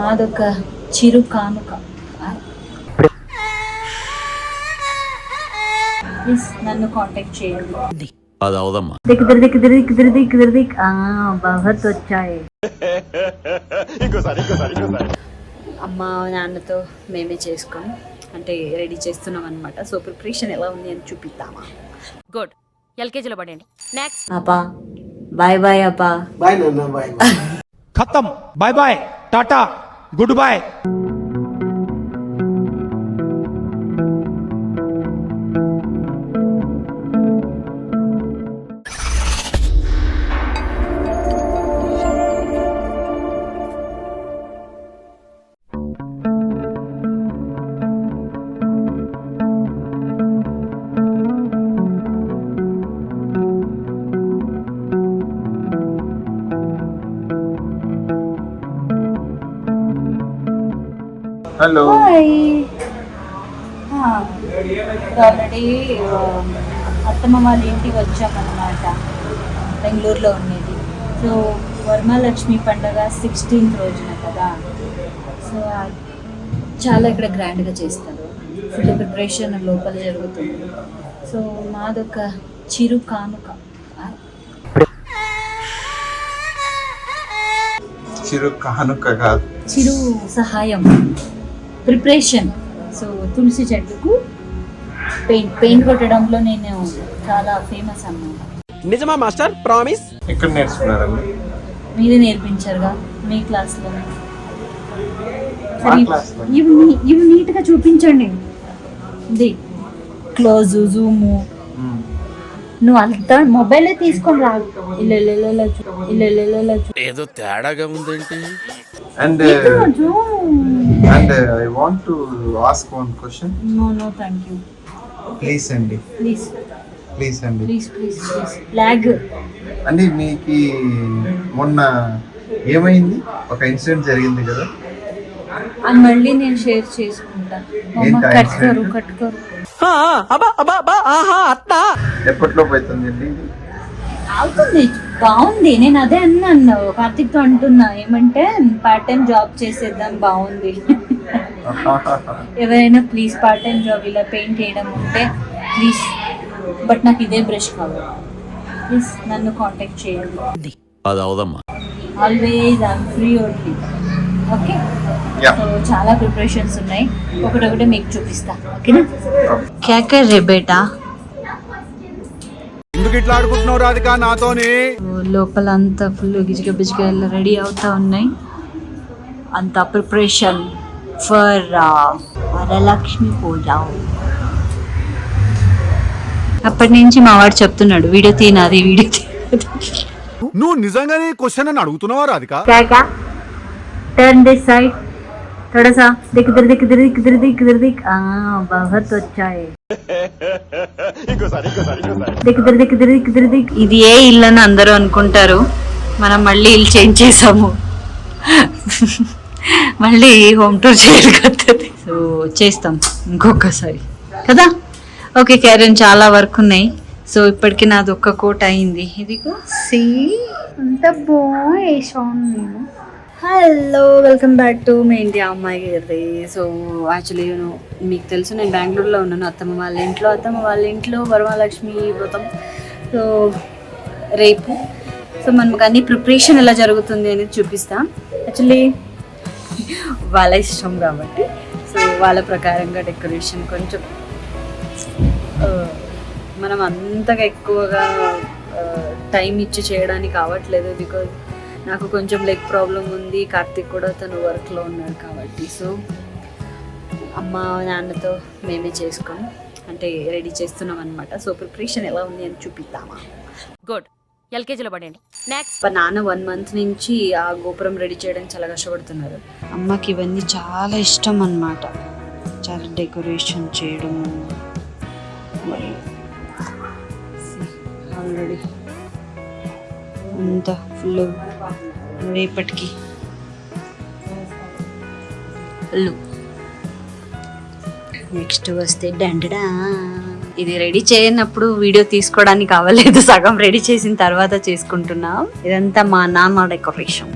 మాదొక చిరు కానుక. ప్లీజ్ నన్ను కాంటాక్ట్ చేయండి. అది అవదమ్మా. బహత్ వచ్చాయి. అమ్మ నాన్నతో మేమే చేసుకొని అంటే రెడీ చేస్తున్నాం అనమాట. సో ప్రిపరేషన్ ఎలా ఉంది అని చూపిద్దామా. గుడ్. ఎల్కేజీలో పడండి. నెక్స్ట్. అప్పా బాయ్ బాయ్. అప్పా బాయ్ నాన్న, బాయ్ బాయ్. खत्म. Bye bye, tata, good bye. Hello. Already అత్తమ్మ వాళ్ళ ఇంటికి వచ్చామన్నమాట. బెంగళూరులో ఉండేది. సో వరమహాలక్ష్మి పండుగ 16th రోజున కదా. సో చాలా ఇక్కడ గ్రాండ్గా చేస్తారు. ఫుల్ ప్రిపరేషన్ లోపల జరుగుతుంది. సో మాదొక చిరు కానుక, చిరు కానుక కాదు, చిరు సహాయం, ప్రిపరేషన్. సో తులసి చెట్టుకు పెయింట్ కొట్టడంలో నేను చాలా ఫేమస్ అన్నమాట. నిజమా మాస్టర్? ప్రామిస్. ఎక్కడ నేర్చుకున్నారండి? మీరే నేర్పించారుగా మీ క్లాస్లో. ఇవి నీట్గా చూపించండి. ఇది క్లోజ్ జూము. నువ్వు అంతా మొబైలే తీసుకొని రా. ఏదో తేడాగా ఉందేంటి? And I want to ask one question. No, thank you. Please అండి. Please. అండి. Please. Lag. అండి మీకు మొన్న ఏమైంది? ఒక ఇన్సిడెంట్ జరిగింది కదా. అది మళ్ళీ నేను షేర్ చేసుకుంటాను. కట్కరు. ఎప్పట్లో పోతుందండి? అవుతుంది, బాగుంది. నేను అదే అన్నాను కార్తిక్తో అంటున్నా. ఏమంటే పార్ట్ టైం జాబ్ చేసేద్దాం, బాగుంది. ఎవరైనా ప్లీజ్ పార్ట్ టైం జాబ్ ఇలా పెయింట్ వేయడం ఉంటే ప్లీజ్. బట్ నాకు ఇదే బ్రష్ కావాలి. ప్లీజ్ నన్ను కాంటాక్ట్ చేయండి. అది అవదమ్మా. Always I'm free only. Okay. So చాలా ప్రిపరేషన్స్ ఉన్నాయి. ఒకటొకటి మీకు చూపిస్తా. ఓకేనా? క్యా కర్ రే బేటా? ఎందుకు ఇట్లా ఆడుకుంటున్నావు రాధిక నాతోని? లోపల అంతా ఫుల్ గిజగా రెడీ అవుతా ఉన్నాయి. అంత ప్రిపరేషన్ ఫర్ వరలక్ష్మి పూజ. అప్పటి నుంచి మా వాడు చెప్తున్నాడు వీడియో తీనాది. నువ్వు నిజంగానే క్వశ్చన్ అని అడుగుతున్నావా రాధిక? టర్న్ దిస్ సైడ్ थोड़ा सा दिख बहुत వచ్చాయి. ఇది ఏ ఇల్లు అని అందరూ అనుకుంటారు. మనం మళ్ళీ ఇల్లు చేంజ్ చేసాము. మళ్ళీ హోమ్ టూర్ చేయాలి కదా. సో చేస్తాం ఇంకొకసారి కదా. ఓకే క్యారెన్, చాలా వర్క్ ఉన్నాయి. సో ఇప్పటికి నాది ఒక్క కోట్ అయింది. ఇదిగో సి అంత బాగుంది. నేను hello, welcome back to me India అమ్మాయి గారి. సో యాక్చువల్లీ మీకు తెలుసు నేను బెంగళూరులో ఉన్నాను. అత్తమ్మ వాళ్ళ ఇంట్లో వరమహాలక్ష్మి వ్రతం. సో రేపు. సో మనకు అన్ని ప్రిపరేషన్ ఎలా జరుగుతుంది అనేది చూపిస్తాం. యాక్చువల్లీ వాళ్ళ ఇష్టం కాబట్టి సో వాళ్ళ ప్రకారంగా డెకరేషన్ కొంచెం మనం అంతగా ఎక్కువగా టైం ఇచ్చి చేయడానికి అవ్వట్లేదు. బికాజ్ నాకు కొంచెం లెగ్ ప్రాబ్లం ఉంది. కార్తిక్ కూడా తను వర్క్లో ఉన్నాడు కాబట్టి. సో అమ్మ నాన్నతో మేమే చేసుకొని అంటే రెడీ చేస్తున్నాం అనమాట. సో ప్రిపరేషన్ ఎలా ఉంది అని చూపిద్దామా. గుడ్. ఎల్కేజీలో పడండి. నెక్స్ట్. మా నాన్న 1 month నుంచి ఆ గోపురం రెడీ చేయడానికి చాలా కష్టపడుతున్నారు. అమ్మకి ఇవన్నీ చాలా ఇష్టం అన్నమాట. చాలా డెకరేషన్ చేయడము. ఆల్రెడీ అంతా ఫుల్ రేపటికి ఫుల్. నెక్స్ట్ వస్తే డండడా. ఇది రెడీ చేయనప్పుడు వీడియో తీసుకోవడానికి అవ్వలేదు. సగం రెడీ చేసిన తర్వాత చేసుకుంటున్నాం. ఇదంతా మా నాన్న డెకరేషన్.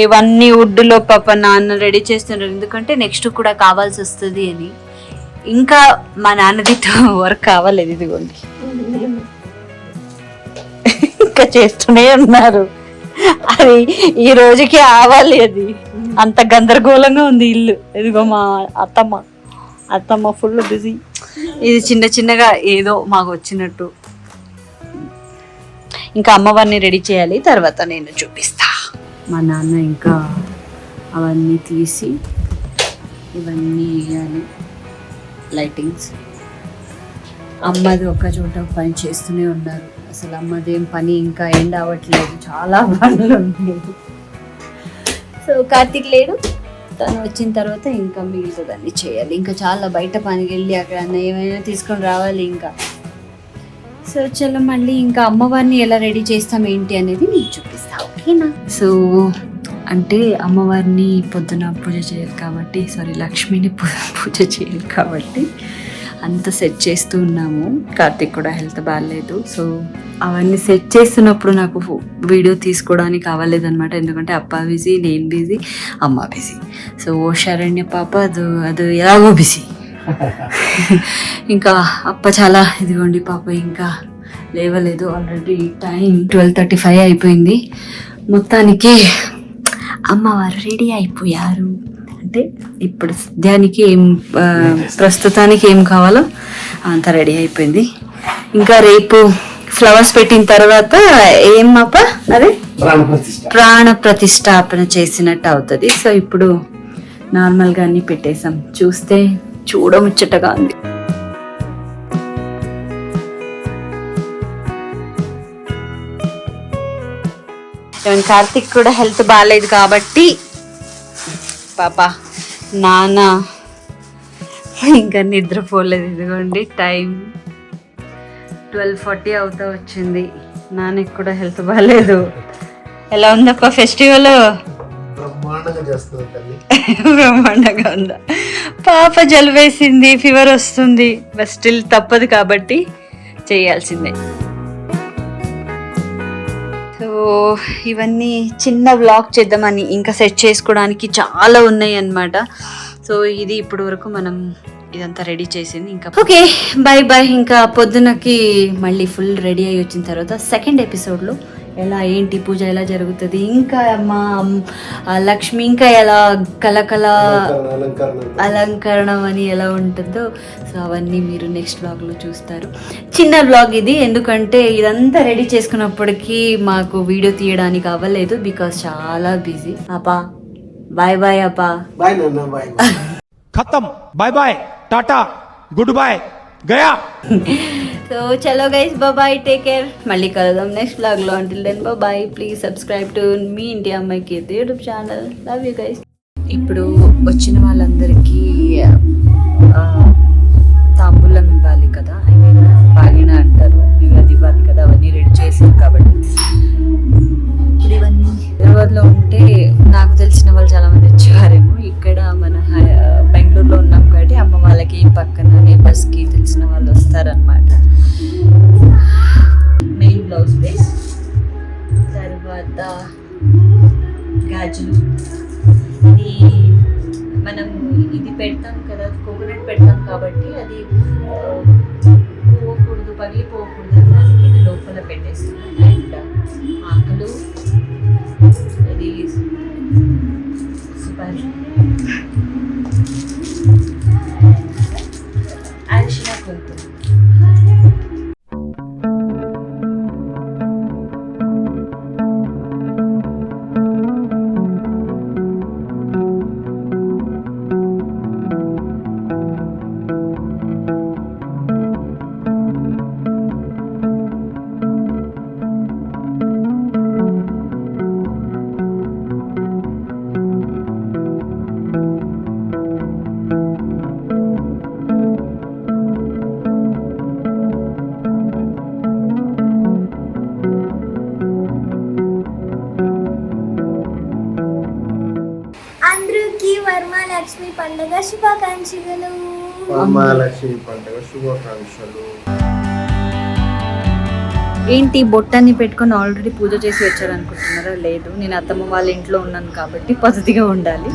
ఇవన్నీ వుడ్లో పాప నాన్న రెడీ చేస్తున్నారు, ఎందుకంటే నెక్స్ట్ కూడా కావాల్సి వస్తుంది అని. ఇంకా మా నాన్నది వర్క్ కావాలేదు, ఇదిగోండి ఇంకా చేస్తూనే ఉన్నారు. అది ఈ రోజుకి ఆవాలి, అది అంత గందరగోళంగా ఉంది ఇల్లు. ఇదిగో మా అత్తమ్మ ఫుల్ బిజీ. ఇది చిన్న చిన్నగా ఏదో మాకు వచ్చినట్టు. ఇంకా అమ్మవారిని రెడీ చేయాలి, తర్వాత నేను చూపిస్తా. మా నాన్న ఇంకా అవన్నీ తీసి ఇవన్నీ వేయాలి, లైటింగ్స్. అమ్మది ఒక చోట పని చేస్తూనే ఉన్నారు. అసలు అమ్మదేం పని ఇంకా ఎండ్ అవ్వట్లేదు, చాలా పనులు ఉన్నాయి. సో కార్తీక్ లేడు, తను వచ్చిన తర్వాత ఇంకా మిగతాదాన్ని చేయాలి. ఇంకా చాలా బయట పనికి వెళ్ళి అక్కడ ఏమైనా తీసుకొని రావాలి ఇంకా. సో చలో మళ్ళీ ఇంకా అమ్మవారిని ఎలా రెడీ చేస్తాం ఏంటి అనేది నేను చూపిస్తా, ఓకేనా? సో అంటే అమ్మవారిని పొద్దున పూజ చేయాలి కాబట్టి, లక్ష్మిని పూజ చేయాలి కాబట్టి అంతా సెట్ చేస్తూ ఉన్నాము. కార్తీక్ కూడా హెల్త్ బాగాలేదు, సో అవన్నీ సెట్ చేస్తున్నప్పుడు నాకు వీడియో తీసుకోవడానికి అవ్వలేదన్నమాట. ఎందుకంటే అప్ప బిజీ, నేను బిజీ, అమ్మ బిజీ. సో శరణ్య పాప అది ఎలాగో బిజీ. ఇంకా అప్ప చాలా ఇదిగోండి పాప ఇంకా లేవలేదు. ఆల్రెడీ టైం 12:35 అయిపోయింది. మొత్తానికి అమ్మవారు రెడీ అయిపోయారు. అంటే ఇప్పుడు సద్యానికి ప్రస్తుతానికి ఏం కావాలో అంతా రెడీ అయిపోయింది. ఇంకా రేపు ఫ్లవర్స్ పెట్టిన తర్వాత ఏం అదే ప్రాణ ప్రతిష్టాపన చేసినట్టు అవుతుంది. సో ఇప్పుడు నార్మల్గా అన్ని పెట్టేసాం. చూస్తే చూడముచ్చటగా ఉంది. కార్తీక్ కూడా హెల్త్ బాగాలేదు కాబట్టి పాప నాన్న ఇంకా నిద్రపోలేదు. ఇదిగోండి టైం 12:40 అవుతా వచ్చింది. నాన్నకి కూడా హెల్త్ బాగాలేదు. ఎలా ఉందప్ప ఫెస్టివల్? బ్రహ్మాండంగా ఉందా? పాప జలుబేసింది, ఫీవర్ వస్తుంది, బట్ స్టిల్ తప్పదు కాబట్టి చేయాల్సిందే. సో ఇవన్నీ చిన్న వ్లాగ్ చేద్దామని ఇంకా సెట్ చేసుకోవడానికి చాలా ఉన్నాయి అన్నమాట. సో ఇది ఇప్పటి వరకు మనం ఇదంతా రెడీ చేసింది. ఇంకా ఓకే బాయ్ బాయ్. ఇంకా పొద్దునకి మళ్ళీ ఫుల్ రెడీ అయ్యి వచ్చిన తర్వాత సెకండ్ ఎపిసోడ్లో ఎలా ఏంటి పూజ ఎలా జరుగుతుంది, ఇంకా మా లక్ష్మి ఇంకా ఎలా కలకల అలంకరణం అని ఎలా ఉంటుందో, సో అవన్నీ మీరు నెక్స్ట్ వ్లాగ్లో చూస్తారు. చిన్న వ్లాగ్ ఇది, ఎందుకంటే ఇదంతా రెడీ చేసుకున్నప్పటికీ మాకు వీడియో తీయడానికి అవ్వలేదు బికాస్ చాలా బిజీ. అప్పా బాయ్ బాయ్. అప్పా బాయ్ నాన్న, బాయ్. ఖతం, బాయ్ బాయ్, టాటా, గుడ్ బాయ్, గయా. సో చలో గైస్, బాయ్, టేక్ కేర్. మళ్ళీ కలుద్దాం నెక్స్ట్ వ్లాగ్లో. Until then bye. Please subscribe to మీ ఇంటి అమ్మాయి Keerthi YouTube channel. Love you guys. ఇప్పుడు వచ్చిన వాళ్ళందరికీ తాంబూలం ఇవ్వాలి కదా, బాగిన అంటారు, అది ఇవ్వాలి కదా. అవన్నీ రెడీ చేసాం కాబట్టి ఇప్పుడు ఇవన్నీ హైదరాబాద్లో ఉంటే నాకు తెలిసిన వాళ్ళు చాలా మంది వచ్చేవారేమో. ఇక్కడ మన బెంగళూరులో ఉన్నాం కాబట్టి అమ్మ వాళ్ళకి పక్కన నేబర్స్కి తెలిసిన వాళ్ళు వస్తారనమాట. మెయిన్ బ్లౌజ్ పీస్, తర్వాత గాజులు. ఇది మనం ఇది పెడతాం కదా, కోకోనట్ పెడతాం కాబట్టి అది పోకూడదు, పగిలిపోకూడదు, దానికి ఇది లోపల పెట్టేస్తాం. అండ్ ఆకులు, ఇది సుపారి, అరిశిన కుంకుమ. అందరికీ వరమహాలక్ష్మి పండుగ శుభాకాంక్షలు. వరమహాలక్ష్మి పండుగ శుభాకాంక్షలు. ఏంటి బొట్టన్ని పెట్టుకొని ఆల్రెడీ పూజ చేసి వచ్చారనుకుంటున్నారా? లేదు, నేను అత్తమ్మ వాళ్ళ ఇంట్లో ఉన్నాను కాబట్టి పద్ధతిగా ఉండాలి.